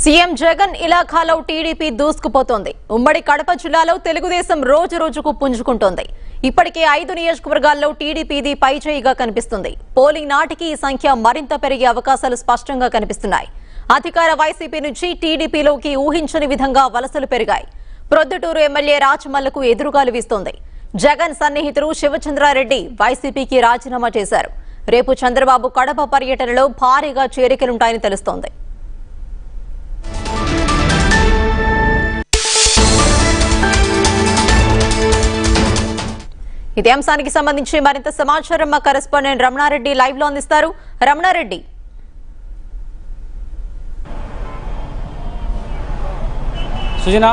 CM Jagan ఇలాఖాలో TDP దూసుకుపోతోంది. ఉమ్మడి కడప జిల్లాలో తెలుగుదేశం రోజు రోజుకు పుంజుకుంటోంది. ఇప్పటికే 5 నియోజకవర్గాల్లో టీడీపీది పైచేయిగా కనిపిస్తుంది. పోలింగ్ నాటికి ఈ సంఖ్య మరింత పెరిగే అవకాశాలు స్పష్టంగా కనిపిస్తున్నాయి. అధికార వైసీపీ నుంచి టీడీపీలోకి ఊహించని విధంగా వలసలు పెరిగాయి. ప్రొద్దుటూరు ఎమ్మెల్యే రాచమల్లుకు ఎదురుగాలు వీస్తోంది. జగన్ సన్నిహితుడు శివచంద్రారెడ్డి వైసీపీకి రాజీనామా చేశారు. రేపు చంద్రబాబు కడప పర్యటనలో భారీగా చేరికలుంటాయని తెలుస్తోంది. ఇదే అంశానికి సంబంధించి మరింత సమాచారం మా కరెస్పాండెంట్ రమణారెడ్డి లైవ్ లో అందిస్తారు. రమణారెడ్డి, సుజన,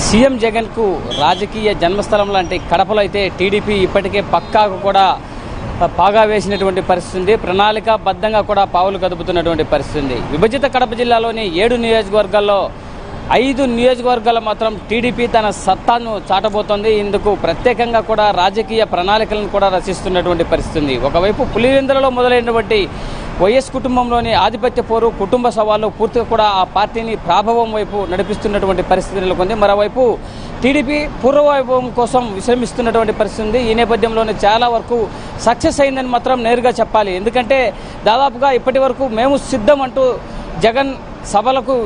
సీఎం జగన్ కు రాజకీయ జన్మస్థలం లాంటి కడపలో అయితే టీడీపీ ఇప్పటికే పక్కాకు కూడా పాగా వేసినటువంటి పరిస్థితి ఉంది. ప్రణాళికాబద్ధంగా కూడా పావులు కదుపుతున్నటువంటి పరిస్థితి ఉంది. విభజిత కడప జిల్లాలోని 7 నియోజకవర్గాల్లో 5 నియోజకవర్గాలు మాత్రం టీడీపీ తన సత్తాను చాటబోతోంది. ఇందుకు ప్రత్యేకంగా కూడా రాజకీయ ప్రణాళికలను కూడా రచిస్తున్నటువంటి పరిస్థితి ఉంది. ఒకవైపు పులివెందులలో మొదలైనటువంటి వైఎస్ కుటుంబంలోని ఆధిపత్య పోరు, కుటుంబ సవాళ్ళు పూర్తిగా కూడా ఆ పార్టీని ప్రాభవం వైపు నడిపిస్తున్నటువంటి పరిస్థితి నెలకొంది. మరోవైపు టీడీపీ పూర్వవైభవం కోసం విశ్రమిస్తున్నటువంటి పరిస్థితి ఉంది. ఈ నేపథ్యంలోనే చాలా వరకు సక్సెస్ అయిందని మాత్రం నేరుగా చెప్పాలి. ఎందుకంటే దాదాపుగా ఇప్పటి వరకు మేము సిద్ధం అంటూ జగన్ సభలకు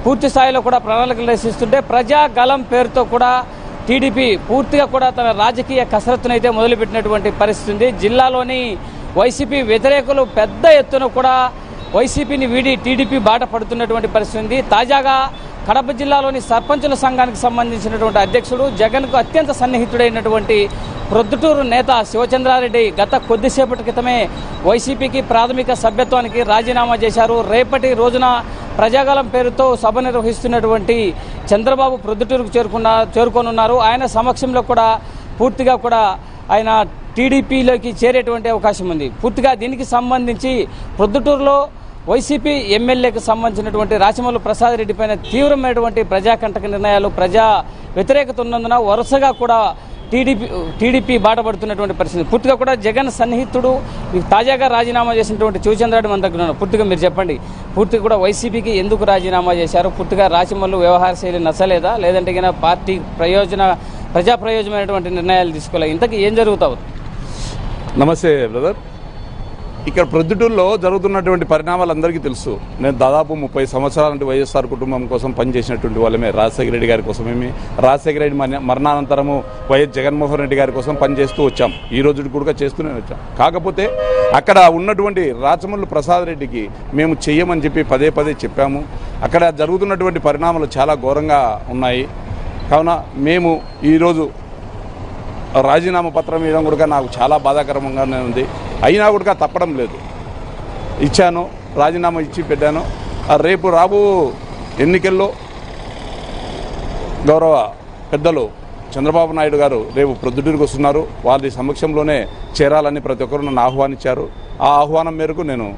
పూర్తి స్థాయిలో కూడా ప్రణాళికలు రచిస్తుంటే ప్రజాగలం పేరుతో కూడా టీడీపీ పూర్తిగా కూడా తన రాజకీయ కసరత్తును అయితే మొదలుపెట్టినటువంటి పరిస్థితి ఉంది. జిల్లాలోని వైసీపీ వ్యతిరేకులు పెద్ద ఎత్తున కూడా వైసీపీని వీడి టీడీపీ బాట పడుతున్నటువంటి పరిస్థితి ఉంది. తాజాగా కడప జిల్లాలోని సర్పంచుల సంఘానికి సంబంధించినటువంటి అధ్యక్షుడు జగన్కు అత్యంత సన్నిహితుడైనటువంటి ప్రొద్దుటూరు నేత శివచంద్రారెడ్డి గత కొద్దిసేపటి క్రితమే వైసీపీకి ప్రాథమిక సభ్యత్వానికి రాజీనామా చేశారు. రేపటి రోజున ప్రజాగలం పేరుతో సభ నిర్వహిస్తున్నటువంటి చంద్రబాబు ప్రొద్దుటూరుకు చేరుకోనున్నారు. ఆయన సమక్షంలో కూడా పూర్తిగా కూడా ఆయన టీడీపీలోకి చేరేటువంటి అవకాశం ఉంది. పూర్తిగా దీనికి సంబంధించి ప్రొద్దుటూరులో వైసీపీ ఎమ్మెల్యేకు సంబంధించినటువంటి రాచమల్లు ప్రసాద్ రెడ్డి పైన తీవ్రమైనటువంటి ప్రజాకంటక నిర్ణయాలు, ప్రజా వ్యతిరేకత ఉన్నందున వరుసగా కూడా టీడీపీ బాటపడుతున్నటువంటి పరిస్థితి. పూర్తిగా కూడా జగన్ సన్నిహితుడు తాజాగా రాజీనామా చేసినటువంటి శివచంద్రారెడ్డి మన దగ్గర ఉన్నారు. పూర్తిగా మీరు చెప్పండి, పూర్తిగా కూడా వైసీపీకి ఎందుకు రాజీనామా చేశారు? పూర్తిగా రాచమల్లు వ్యవహార శైలి నచ్చలేదా, లేదంటే కన్నా పార్టీ ప్రజా ప్రయోజనమైనటువంటి నిర్ణయాలు తీసుకోలేదు? ఇంతకీ ఏం జరుగుతావు? నమస్తే బ్రదర్. ఇక్కడ ప్రొద్దుటూరులో జరుగుతున్నటువంటి పరిణామాలు అందరికీ తెలుసు. నేను దాదాపు 30 సంవత్సరాల నుండి వైఎస్ఆర్ కుటుంబం కోసం పనిచేసినటువంటి వాళ్ళమే. రాజశేఖర రెడ్డి గారి కోసమేమి, రాజశేఖర రెడ్డి మరణానంతరము వైఎస్ జగన్మోహన్ రెడ్డి గారి కోసం పనిచేస్తూ వచ్చాం. ఈ రోజు కూడా చేస్తూనే వచ్చాం. కాకపోతే అక్కడ ఉన్నటువంటి రాచమల్లు ప్రసాద్ రెడ్డికి మేము చెయ్యమని చెప్పి పదే పదే చెప్పాము. అక్కడ జరుగుతున్నటువంటి పరిణామాలు చాలా ఘోరంగా ఉన్నాయి. కావున మేము ఈరోజు రాజీనామా పత్రం మీద కూడా నాకు చాలా బాధాకరంగానే ఉంది. అయినా కూడా తప్పడం లేదు. ఇచ్చాను, రాజీనామా ఇచ్చి పెట్టాను. రేపు రాబో ఎన్నికల్లో గౌరవ పెద్దలు చంద్రబాబు నాయుడు గారు రేపు ప్రొద్దుటూరుకు వస్తున్నారు. వారి సమక్షంలోనే చేరాలని ప్రతి ఒక్కరు నన్ను ఆహ్వానించారు. ఆ ఆహ్వానం మేరకు నేను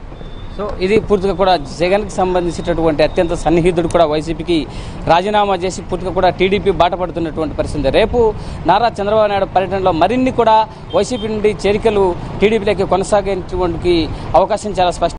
ఇది పూర్తిగా కూడా జగన్కి సంబంధించినటువంటి అత్యంత సన్నిహితుడు కూడా వైసీపీకి రాజీనామా చేసి పూర్తిగా కూడా టీడీపీ బాట పడుతున్నటువంటి పరిస్థితి. రేపు నారా చంద్రబాబు నాయుడు పర్యటనలో మరిన్ని కూడా వైసీపీ నుండి చేరికలు టీడీపీలోకి కొనసాగేటువంటి అవకాశం చాలా స్పష్టం.